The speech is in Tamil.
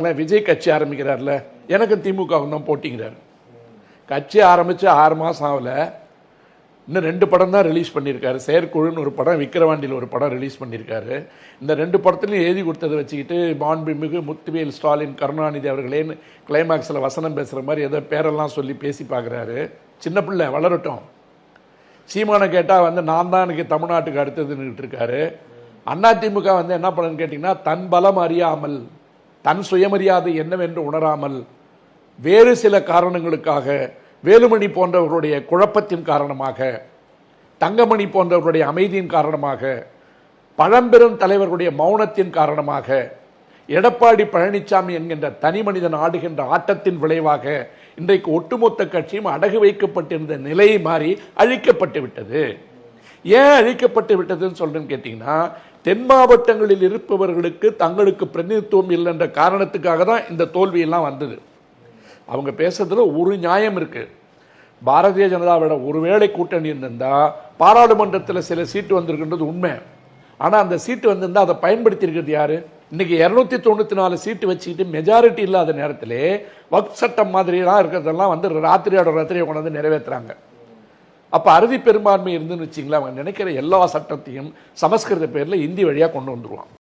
விஜய் கட்சி ஆரம்பிக்கிறார்ல, எனக்கு திமுகவும் தான் போட்டிங்கிறார். கட்சி ஆரம்பித்து 6 மாதம் ஆகல, இன்னும் 2 படம் தான் ரிலீஸ் பண்ணியிருக்காரு. செயற்குழுன்னு ஒரு படம், விக்கிரவாண்டியில் ஒரு படம் ரிலீஸ் பண்ணியிருக்காரு. இந்த 2 படத்துலையும் எழுதி கொடுத்ததை வச்சுக்கிட்டு மாண்புமிகு முத்துவேல் ஸ்டாலின் கருணாநிதி அவர்களேன்னு கிளைமாக்ஸில் வசனம் பேசுகிற மாதிரி ஏதோ பேரெல்லாம் சொல்லி பேசி பார்க்குறாரு. சின்ன பிள்ளை வளரட்டும். சீமானை கேட்டால் நான் தான் எனக்கு தமிழ்நாட்டுக்கு அடுத்ததுன்னுட்டு இருக்காரு. அதிமுக என்ன பண்ணணும்னு கேட்டிங்கன்னா, தன் பலம் அறியாமல், தன் சுயமரியாதை என்னவென்று உணராமல், வேறு சில காரணங்களுக்காக, வேலுமணி போன்றவர்களுடைய குழப்பத்தின் காரணமாக, தங்கமணி போன்றவர்களுடைய அமைதியின் காரணமாக, பழம்பெரும் தலைவர்களுடைய மௌனத்தின் காரணமாக, எடப்பாடி பழனிசாமி என்கின்ற தனி மனிதன் ஆடுகின்ற ஆட்டத்தின் விளைவாக இன்றைக்கு ஒட்டுமொத்த கட்சியும் அடகு வைக்கப்பட்டிருந்த நிலையை மாறி அழிக்கப்பட்டு விட்டது. ஏன் அழிக்கப்பட்டு விட்டதுன்னு சொல்றேன்னு கேட்டீங்கன்னா, தென் மாவட்டங்களில் இருப்பவர்களுக்கு தங்களுக்கு பிரதிநிதித்துவம் இல்லை என்ற காரணத்துக்காக தான் இந்த தோல்வியெல்லாம் வந்தது. அவங்க பேசுறதுல ஒரு நியாயம் இருக்கு. பாரதிய ஜனதாவோட ஒருவேளை கூட்டணி இருந்திருந்தா பாராளுமன்றத்தில் சில சீட்டு வந்திருக்கின்றது உண்மை. ஆனால் அந்த சீட்டு வந்திருந்தா அதை பயன்படுத்தி இருக்கிறது யாரு? இன்னைக்கு 294 சீட்டு வச்சுக்கிட்டு மெஜாரிட்டி இல்லாத நேரத்திலே வக்ஃப் சட்டம் மாதிரிலாம் இருக்கிறதெல்லாம் ராத்திரியோட கொண்டு நிறைவேற்றுறாங்க. அப்போ அறுதி பெரும்பான்மை இருந்துன்னு வச்சிங்களா, அவங்க நினைக்கிற எல்லா சட்டத்தையும் சமஸ்கிருத பேரில் இந்தி வழியாக கொண்டு வந்துருவான்.